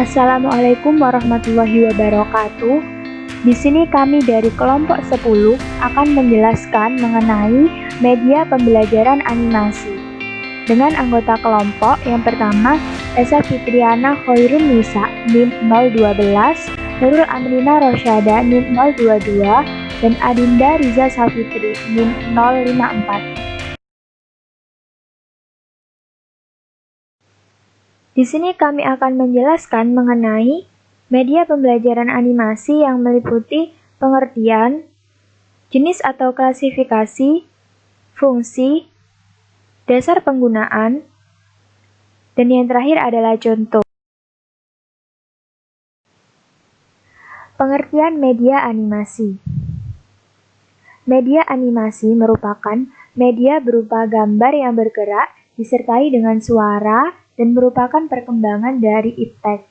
Assalamualaikum warahmatullahi wabarakatuh. Di sini kami dari kelompok 10 akan menjelaskan mengenai media pembelajaran animasi. Dengan anggota kelompok yang pertama, Esa Fitriana Khairun Nisa, NIM 012, Nurul Amrina Rosyada, NIM 022, dan Adinda Riza Safitri, NIM 054. Di sini kami akan menjelaskan mengenai media pembelajaran animasi yang meliputi pengertian, jenis atau klasifikasi, fungsi, dasar penggunaan, dan yang terakhir adalah contoh. Pengertian media animasi. Media animasi merupakan media berupa gambar yang bergerak disertai dengan suara dan merupakan perkembangan dari iptek.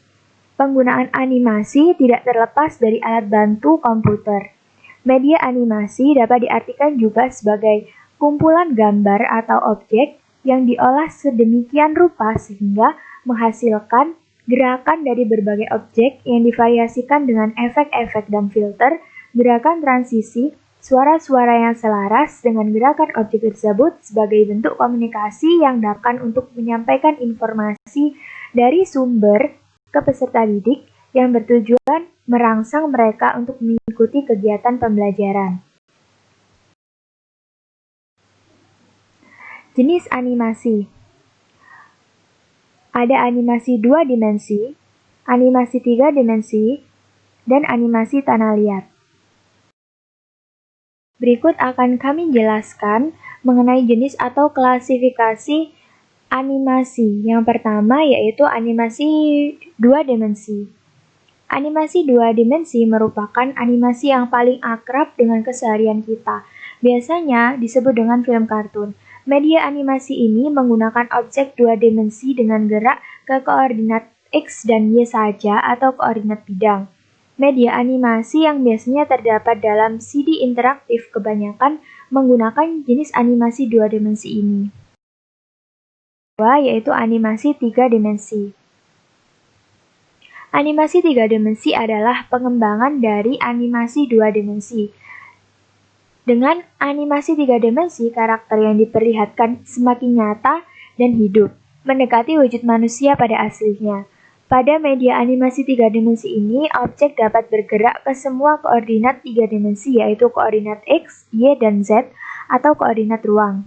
Penggunaan animasi tidak terlepas dari alat bantu komputer. Media animasi dapat diartikan juga sebagai kumpulan gambar atau objek yang diolah sedemikian rupa sehingga menghasilkan gerakan dari berbagai objek yang divariasikan dengan efek-efek dan filter, gerakan transisi, suara-suara yang selaras dengan gerakan objek tersebut sebagai bentuk komunikasi yang dapat untuk menyampaikan informasi dari sumber ke peserta didik yang bertujuan merangsang mereka untuk mengikuti kegiatan pembelajaran. Jenis animasi. Ada animasi 2 dimensi, animasi 3 dimensi, dan animasi tanah liat. Berikut akan kami jelaskan mengenai jenis atau klasifikasi animasi. Yang pertama yaitu animasi 2 dimensi. Animasi 2 dimensi merupakan animasi yang paling akrab dengan keseharian kita. Biasanya disebut dengan film kartun. Media animasi ini menggunakan objek 2 dimensi dengan gerak ke koordinat X dan Y saja atau koordinat bidang. Media animasi yang biasanya terdapat dalam CD interaktif kebanyakan menggunakan jenis animasi 2 dimensi ini. Yaitu animasi 3 dimensi. Animasi 3 dimensi adalah pengembangan dari animasi 2 dimensi. Dengan animasi 3 dimensi, karakter yang diperlihatkan semakin nyata dan hidup, mendekati wujud manusia pada aslinya. Pada media animasi 3 dimensi ini, objek dapat bergerak ke semua koordinat 3 dimensi yaitu koordinat X, Y, dan Z atau koordinat ruang.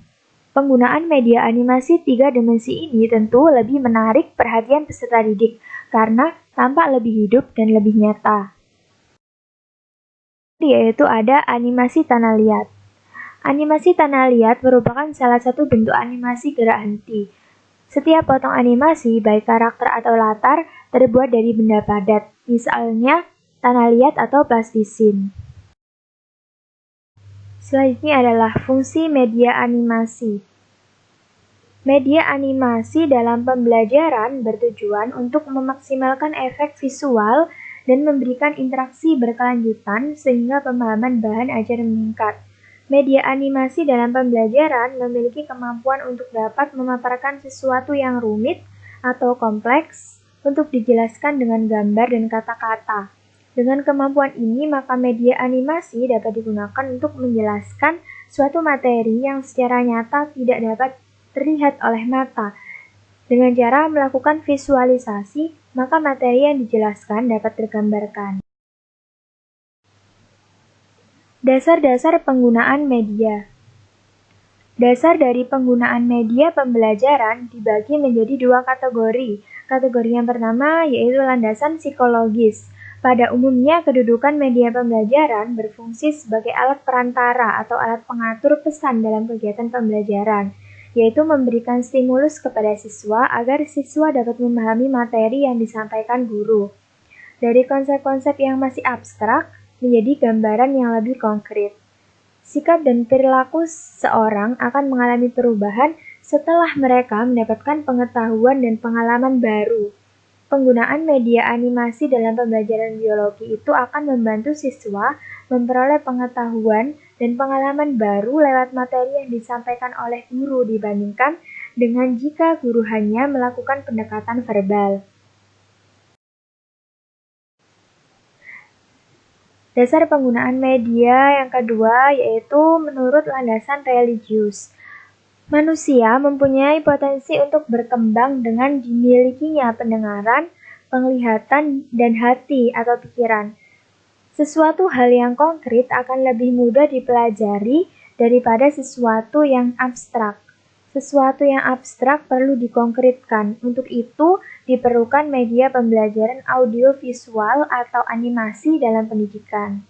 Penggunaan media animasi 3 dimensi ini tentu lebih menarik perhatian peserta didik karena tampak lebih hidup dan lebih nyata. Yaitu ada animasi tanah liat. Animasi tanah liat merupakan salah satu bentuk animasi gerak henti. Setiap potong animasi, baik karakter atau latar, terbuat dari benda padat, misalnya tanah liat atau plastisin. Selanjutnya adalah fungsi media animasi. Media animasi dalam pembelajaran bertujuan untuk memaksimalkan efek visual dan memberikan interaksi berkelanjutan sehingga pemahaman bahan ajar meningkat. Media animasi dalam pembelajaran memiliki kemampuan untuk dapat memaparkan sesuatu yang rumit atau kompleks untuk dijelaskan dengan gambar dan kata-kata. Dengan kemampuan ini, maka media animasi dapat digunakan untuk menjelaskan suatu materi yang secara nyata tidak dapat terlihat oleh mata. Dengan cara melakukan visualisasi, maka materi yang dijelaskan dapat tergambarkan. Dasar-dasar penggunaan media. Dasar dari penggunaan media pembelajaran dibagi menjadi 2 kategori. Kategori yang pertama yaitu landasan psikologis. Pada umumnya, kedudukan media pembelajaran berfungsi sebagai alat perantara atau alat pengatur pesan dalam kegiatan pembelajaran, yaitu memberikan stimulus kepada siswa agar siswa dapat memahami materi yang disampaikan guru. Dari konsep-konsep yang masih abstrak menjadi gambaran yang lebih konkret. Sikap dan perilaku seseorang akan mengalami perubahan setelah mereka mendapatkan pengetahuan dan pengalaman baru. Penggunaan media animasi dalam pembelajaran biologi itu akan membantu siswa memperoleh pengetahuan dan pengalaman baru lewat materi yang disampaikan oleh guru dibandingkan dengan jika guru hanya melakukan pendekatan verbal. Dasar penggunaan media yang kedua yaitu menurut landasan religius. Manusia mempunyai potensi untuk berkembang dengan dimilikinya pendengaran, penglihatan, dan hati atau pikiran. Sesuatu hal yang konkret akan lebih mudah dipelajari daripada sesuatu yang abstrak. Sesuatu yang abstrak perlu dikonkretkan. Untuk itu, diperlukan media pembelajaran audiovisual atau animasi dalam pendidikan.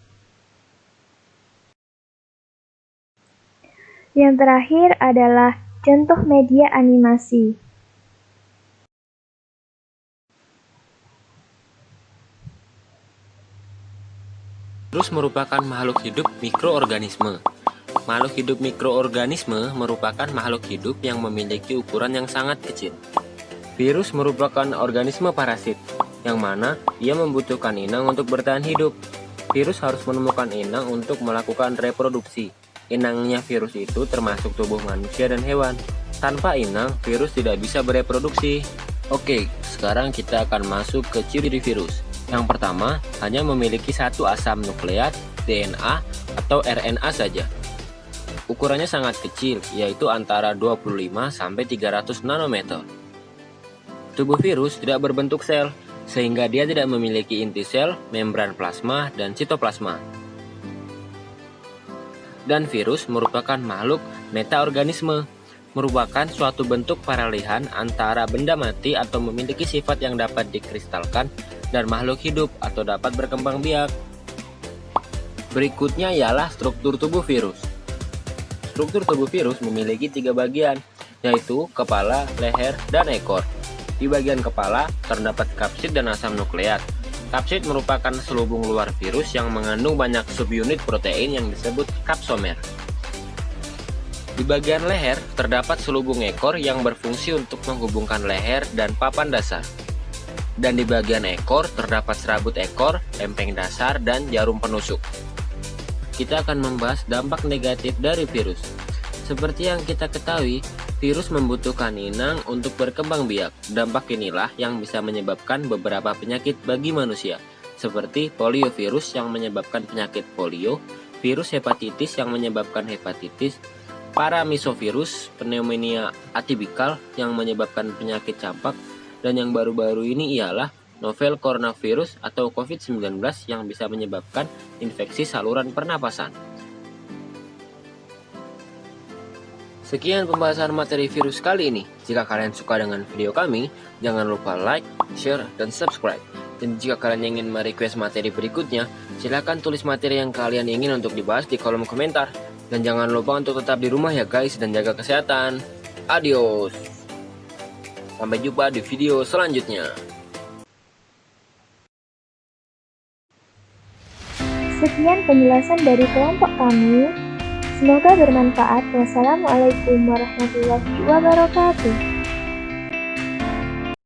Yang terakhir adalah contoh media animasi. Virus merupakan makhluk hidup mikroorganisme. Makhluk hidup mikroorganisme merupakan makhluk hidup yang memiliki ukuran yang sangat kecil. Virus merupakan organisme parasit, yang mana ia membutuhkan inang untuk bertahan hidup. Virus harus menemukan inang untuk melakukan reproduksi. Inangnya virus itu termasuk tubuh manusia dan hewan. Tanpa inang, virus tidak bisa bereproduksi. Oke, sekarang kita akan masuk ke ciri virus. Yang pertama, hanya memiliki satu asam nukleat, DNA, atau RNA saja. Ukurannya sangat kecil, yaitu antara 25 sampai 300 nanometer. Tubuh virus tidak berbentuk sel, sehingga dia tidak memiliki inti sel, membran plasma, dan sitoplasma. Dan virus merupakan makhluk metaorganisme, merupakan suatu bentuk paralihan antara benda mati atau memiliki sifat yang dapat dikristalkan dan makhluk hidup atau dapat berkembang biak. Berikutnya ialah struktur tubuh virus. Struktur tubuh virus memiliki 3 bagian, yaitu kepala, leher, dan ekor. Di bagian kepala terdapat kapsid dan asam nukleat. Kapsid merupakan selubung luar virus yang mengandung banyak subunit protein yang disebut kapsomer. Di bagian leher terdapat selubung ekor yang berfungsi untuk menghubungkan leher dan papan dasar. Dan di bagian ekor terdapat serabut ekor, lempeng dasar, dan jarum penusuk. Kita akan membahas dampak negatif dari virus. Seperti yang kita ketahui, virus membutuhkan inang untuk berkembang biak. Dampak inilah yang bisa menyebabkan beberapa penyakit bagi manusia, seperti poliovirus yang menyebabkan penyakit polio, virus hepatitis yang menyebabkan hepatitis, paramisovirus pneumonia atipikal yang menyebabkan penyakit campak, dan yang baru-baru ini ialah novel coronavirus atau COVID-19 yang bisa menyebabkan infeksi saluran pernapasan. Sekian pembahasan materi virus kali ini. Jika kalian suka dengan video kami, jangan lupa like, share, dan subscribe. Dan jika kalian ingin merequest materi berikutnya, silahkan tulis materi yang kalian ingin untuk dibahas di kolom komentar. Dan jangan lupa untuk tetap di rumah ya guys, dan jaga kesehatan. Adios. Sampai jumpa di video selanjutnya. Sekian penjelasan dari kelompok kami. Semoga bermanfaat. Wassalamualaikum warahmatullahi wabarakatuh.